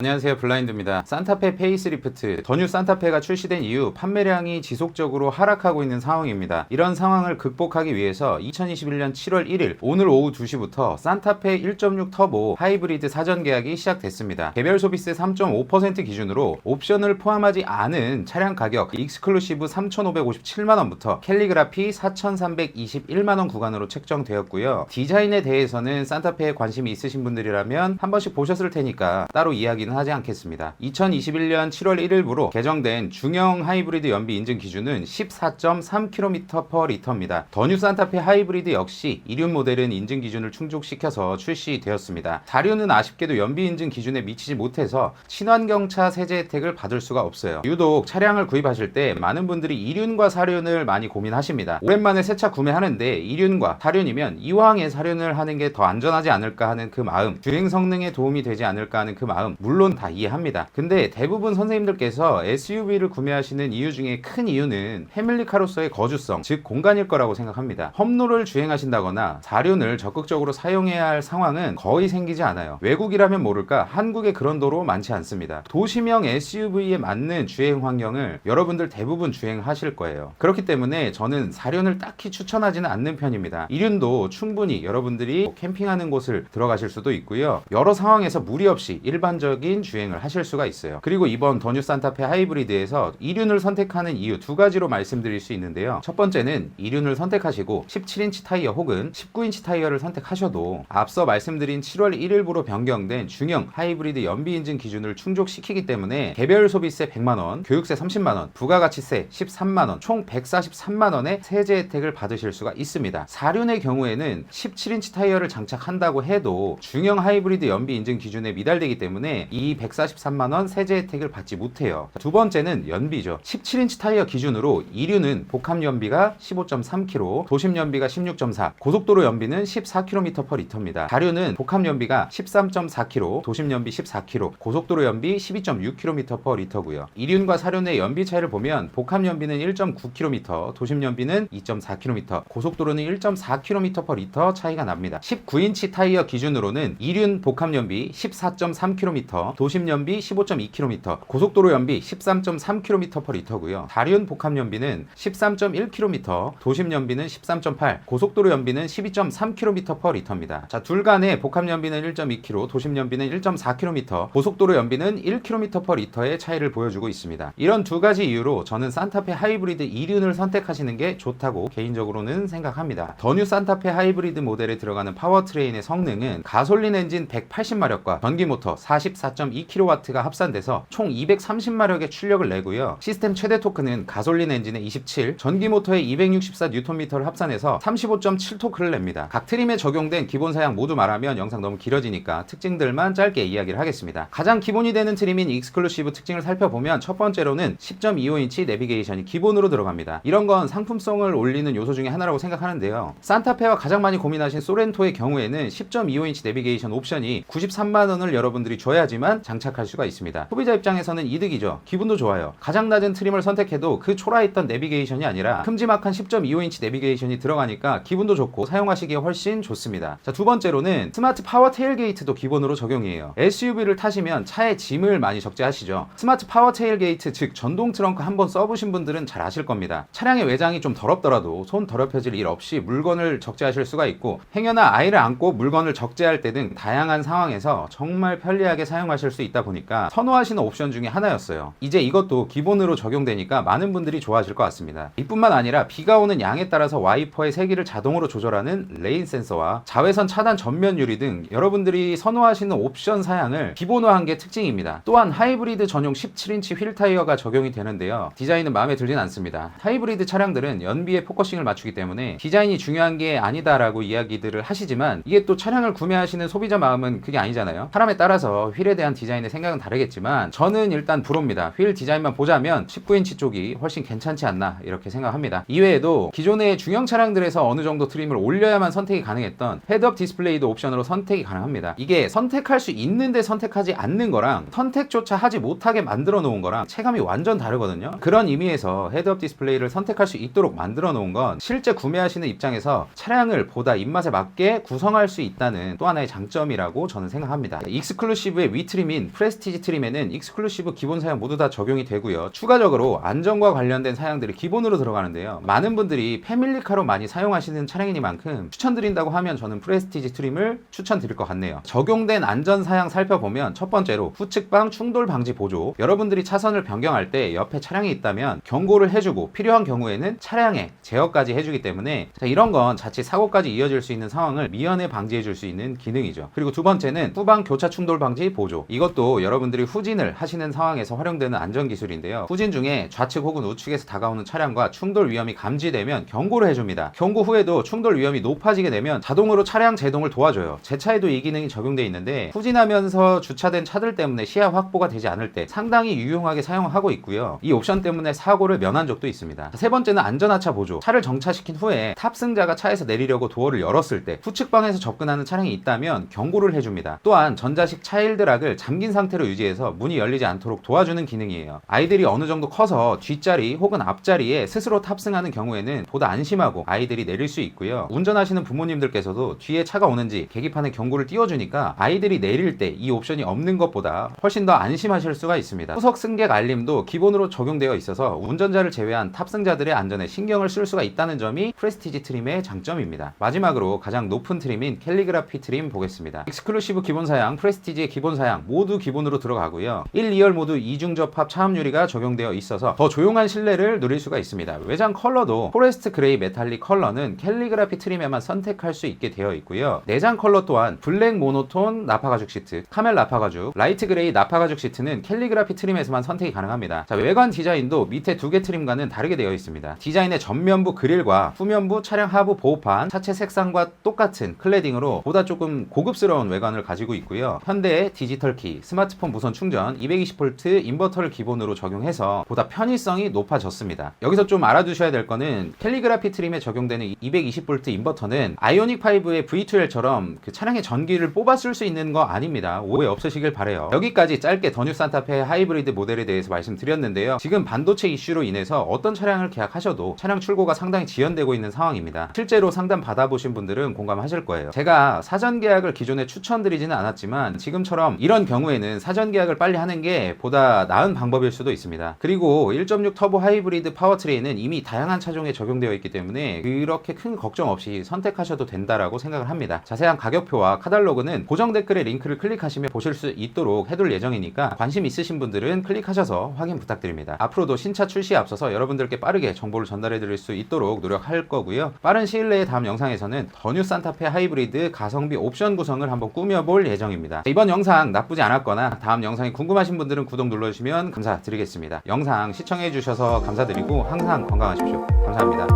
안녕하세요, 블라인드입니다. 산타페 페이스리프트, 더 뉴 산타페가 출시된 이후 판매량이 지속적으로 하락하고 있는 상황입니다. 이런 상황을 극복하기 위해서 2021년 7월 1일 오늘 오후 2시부터 산타페 1.6 터보 하이브리드 사전 계약이 시작됐습니다. 개별 소비세 3.5% 기준으로 옵션을 포함하지 않은 차량 가격 익스클루시브 3,557만원부터 캘리그라피 4,321만원 구간으로 책정되었고요. 디자인에 대해서는 산타페에 관심이 있으신 분들이라면 한 번씩 보셨을 테니까 따로 이야기는 하지 않겠습니다. 2021년 7월 1일부로 개정된 중형 하이브리드 연비 인증 기준은 14.3km/L입니다. 더 뉴 산타페 하이브리드 역시 이륜 모델은 인증 기준을 충족시켜서 출시되었습니다. 4륜은 아쉽게도 연비 인증 기준에 미치지 못해서 친환경차 세제 혜택을 받을 수가 없어요. 유독 차량을 구입하실 때 많은 분들이 2륜과 4륜을 많이 고민하십니다. 오랜만에 새 차 구매하는데 2륜과 4륜이면 이왕에 4륜을 하는 게 더 안전하지 않을까 하는 그 마음, 주행 성능에 도움이 되지 않을까 하는 그 마음, 물론 다 이해합니다. 근데 대부분 선생님들께서 SUV를 구매하시는 이유 중에 큰 이유는 패밀리카로서의 거주성, 즉 공간일 거라고 생각합니다. 험로를 주행하신다거나 4륜을 적극적으로 사용해야 할 상황은 거의 생기지 않아요. 외국이라면 모를까 한국에 그런 도로 많지 않습니다. 도시명 SUV에 맞는 주행 환경을 여러분들 대부분 주행하실 거예요. 그렇기 때문에 저는 4륜을 딱히 추천하지는 않는 편입니다. 2륜도 충분히 여러분들이 캠핑하는 곳을 들어가실 수도 있고요. 여러 상황에서 무리 없이 일반적인 주행을 하실 수가 있어요. 그리고 이번 더 뉴 산타페 하이브리드에서 2륜을 선택하는 이유 두 가지로 말씀드릴 수 있는데요. 첫 번째는 2륜을 선택하시고 17인치 타이어 혹은 19인치 타이어를 선택하셔도 앞서 말씀드린 7월 1일부로 변경된 중형 하이브리드 연비 인증 기준을 충족시키기 때문에 개별 소비세 100만원, 교육세 30만원, 부가가치세 13만원, 총 143만원의 세제 혜택을 받으실 수가 있습니다. 4륜의 경우에는 17인치 타이어를 장착한다고 해도 중형 하이브리드 연비 인증 기준에 미달되기 때문에 이 143만원 세제 혜택을 받지 못해요. 두 번째는 연비죠. 17인치 타이어 기준으로 2륜은 복합 연비가 15.3km, 도심 연비가 16.4, 고속도로 연비는 14km/L입니다. 4륜은 복합 연비가 13.4km, 도심 연비 14km, 고속도로 연비 12.6km/L고요. 2륜과 4륜의 연비 차이를 보면 복합 연비는 1.9km, 도심 연비는 2.4km, 고속도로는 1.4km/L 차이가 납니다. 19인치 타이어 기준으로는 2륜 복합 연비 14.3km, 도심 연비 15.2km, 고속도로 연비 13.3km/L고요. 4륜 복합 연비는 13.1km, 도심 연비는 13.8, 고속도로 연비는 12.3km/L입니다. 자, 둘 간의 복합 연비는 1.2km, 도심 연비는 1.4km, 고속도로 연비는 1km/L의 차이를 보여주고 있습니다. 이런 두 가지 이유로 저는 산타페 하이브리드 2륜을 선택하시는 게 좋다고 개인적으로는 생각합니다. 더 뉴 산타페 하이브리드 모델에 들어가는 파워트레인의 성능은 가솔린 엔진 180마력과 전기 모터 44.2kW가 합산돼서 총 230마력의 출력을 내고요. 시스템 최대 토크는 가솔린 엔진의 27, 전기 모터의 264Nm를 합산해서 35.7토크를 냅니다. 각 트림에 적용된 기본 사양 모두 말하면 영상 너무 길어지니까 특징들만 짧게 이야기를 하겠습니다. 가장 기본이 되는 트림인 익스클루시브 특징을 살펴보면 첫 번째로는 10.25인치 내비게이션이 기본으로 들어갑니다. 이런 건 상품성을 올리는 요소 중에 하나라고 생각하는데요. 산타페와 가장 많이 고민하신 소렌토의 경우에는 10.25인치 내비게이션 옵션이 93만원을 여러분들이 줘야지만 장착할 수가 있습니다. 소비자 입장에서는 이득이죠. 기분도 좋아요. 가장 낮은 트림을 선택해도 그 초라했던 내비게이션이 아니라 큼지막한 10.25인치 내비게이션이 들어가니까 기분도 좋고 사용하시기에 훨씬 좋습니다. 자, 두 번째로는 스마트 파워 테일게이트도 기본으로 적용이에요. SUV를 타시면 차에 짐을 많이 적재하시죠. 스마트 파워 테일게이트, 즉 전동 트렁크 한번 써보신 분들은 잘 아실 겁니다. 차량의 외장이 좀 더럽더라도 손 더럽혀질 일 없이 물건을 적재하실 수가 있고 행여나 아이를 안고 물건을 적재할 때 등 다양한 상황에서 정말 편리하게 사용하실 수 있다 보니까 선호하시는 옵션 중에 하나였어요. 이제 이것도 기본으로 적용되니까 많은 분들이 좋아하실 것 같습니다. 이뿐만 아니라 비가 오는 양에 따라서 와이퍼의 세기를 자동으로 조절하는 레인 센서와 자외선 차단 전면 유리 등 여러분들이 선호하시는 옵션 사양을 기본화한 게 특징입니다. 또한 하이브리드 전용 17인치 휠 타이어가 적용이 되는데요. 디자인은 마음에 들진 않습니다. 하이브리드 차량들은 연비에 포커싱을 맞추기 때문에 디자인이 중요한 게 아니다라고 이야기들을 하시지만 이게 또 차량을 구매하시는 소비자 마음은 그게 아니잖아요. 사람에 따라서 휠에 대한 디자인의 생각은 다르겠지만 저는 일단 부럽니다. 휠 디자인만 보자면 19인치 쪽이 훨씬 괜찮지 않나 이렇게 생각합니다. 이외에도 기존의 중형 차량들에서 어느 정도 트림을 올려야만 선택이 가능했던 헤드업 디스플레이도 옵션으로 선택이 가능합니다. 이게 선택할 수 있는데 선택하지 않는 거랑 선택조차 하지 못하게 만들어 놓은 거랑 체감이 완전 다르거든요. 그런 의미에서 헤드업 디스플레이를 선택할 수 있도록 만들어 놓은 건 실제 구매하시는 입장에서 차량을 보다 입맛에 맞게 구성할 수 있다는 또 하나의 장점이라고 저는 생각합니다. 익스클루시브의 위 트림인 프레스티지 트림에는 익스클루시브 기본 사양 모두 다 적용이 되고요. 추가적으로 안전과 관련된 사양들이 기본으로 들어가는데요. 많은 분들이 패밀리카로 많이 사용하시는 차량이니만큼 추천드린다고 하면 저는 프레스티지 트림을 추천드릴 것 같네요. 적용된 안전 사양 살펴보면 첫 번째로 후측방 충돌 방지 보조. 여러분들이 차선을 변경할 때 옆에 차량이 있다면 경고를 해주고 필요한 경우에는 차량에 제어까지 해주기 때문에 이런 건 자칫 사고까지 이어질 수 있는 상황을 미연에 방지해 줄 수 있는 기능이죠. 그리고 두 번째는 후방 교차 충돌 방지 보조. 이것도 여러분들이 후진을 하시는 상황에서 활용되는 안전 기술인데요. 후진 중에 좌측 혹은 우측에서 다가오는 차량과 충돌 위험이 감지되면 경고를 해줍니다. 경고 후에도 충돌 위험이 높아지게 되면 자동으로 차량 제동을 도와줘요. 제 차에도 이 기능이 적용되어 있는데 후진하면서 주차된 차들 때문에 시야 확보가 되지 않을 때 상당히 유용하게 사용하고 있고요. 이 옵션 때문에 사고를 면한 적도 있습니다. 세 번째는 안전하차 보조. 차를 정차시킨 후에 탑승자가 차에서 내리려고 도어를 열었을 때 후측방에서 접근하는 차량이 있다면 경고를 해줍니다. 또한 전자식 차일드락을 잠긴 상태로 유지해서 문이 열리지 않도록 도와주는 기능이에요. 아이들이 어느 정도 커서 뒷자리 혹은 앞자리에 스스로 탑승하는 경우에는 보다 안심하고 아이들이 내릴 수 있고요. 운전하시는 부모님들께서도 뒤에 차가 오는지 계기판에 경고를 띄워주니까 아이들이 내릴 때 이 옵션이 없는 것보다 훨씬 더 안심하실 수가 있습니다. 후석 승객 알림도 기본으로 적용되어 있어서 운전자를 제외한 탑승자들의 안전에 신경을 쓸 수가 있다는 점이 프레스티지 트림의 장점입니다. 마지막으로 가장 높은 트림인 캘리그라피 트림 보겠습니다. 익스클루시브 기본 사양, 프레스티지의 기본 사양 모두 기본으로 들어가고요. 1, 2열 모두 이중 접합 차압 유리가 적용되어 있어서 더 조용한 실내를 누릴 수가 있습니다. 외장 컬러도 포레스트 그레이 메탈릭 컬러는 캘리그라피 트림에만 선택할 수 있게 되어 있고요. 내장 컬러 또한 블랙 모노톤 나파 가죽 시트, 카멜 나파 가죽, 라이트 그레이 나파 가죽 시트는 캘리그라피 트림에서만 선택이 가능합니다. 자, 외관 디자인도 밑에 두 개 트림과는 다르게 되어 있습니다. 디자인의 전면부 그릴과 후면부 차량 하부 보호판, 차체 색상과 똑같은 클래딩으로 보다 조금 고급스러운 외관을 가지고 있고요. 현대의 디지털 키, 스마트폰 무선 충전, 220V 인버터를 기본으로 적용해서 보다 편의성이 높아졌습니다. 여기서 좀 알아두셔야 될 거는 캘리그라피 트림에 적용되는 220V 인버터는 아이오닉 5의 V2L처럼 그 차량의 전기를 뽑아 쓸 수 있는 거 아닙니다. 오해 없으시길 바래요. 여기까지 짧게 더 뉴 산타페 하이브리드 모델에 대해서 말씀드렸는데요. 지금 반도체 이슈로 인해서 어떤 차량을 계약하셔도 차량 출고가 상당히 지연되고 있는 상황입니다. 실제로 상담 받아보신 분들은 공감하실 거예요. 제가 사전 계약을 기존에 추천드리지는 않았지만 지금처럼 이런 경우에는 사전 계약을 빨리 하는 게 보다 나은 방법일 수도 있습니다. 그리고 1.6 터보 하이브리드 파워트레인은 이미 다양한 차종에 적용되어 있기 때문에 그렇게 큰 걱정 없이 선택하셔도 된다라고 생각을 합니다. 자세한 가격표와 카탈로그는 고정 댓글에 링크를 클릭하시면 보실 수 있도록 해둘 예정이니까 관심 있으신 분들은 클릭하셔서 확인 부탁드립니다. 앞으로도 신차 출시에 앞서서 여러분들께 빠르게 정보를 전달해 드릴 수 있도록 노력할 거고요. 빠른 시일 내에 다음 영상에서는 더 뉴 산타페 하이브리드 가성비 옵션 구성을 한번 꾸며볼 예정입니다. 이번 영상 나쁘지 않았거나 다음 영상이 궁금하신 분들은 구독 눌러주시면 감사드리겠습니다. 영상 시청해 주셔서 감사드리고 항상 건강하십시오. 감사합니다.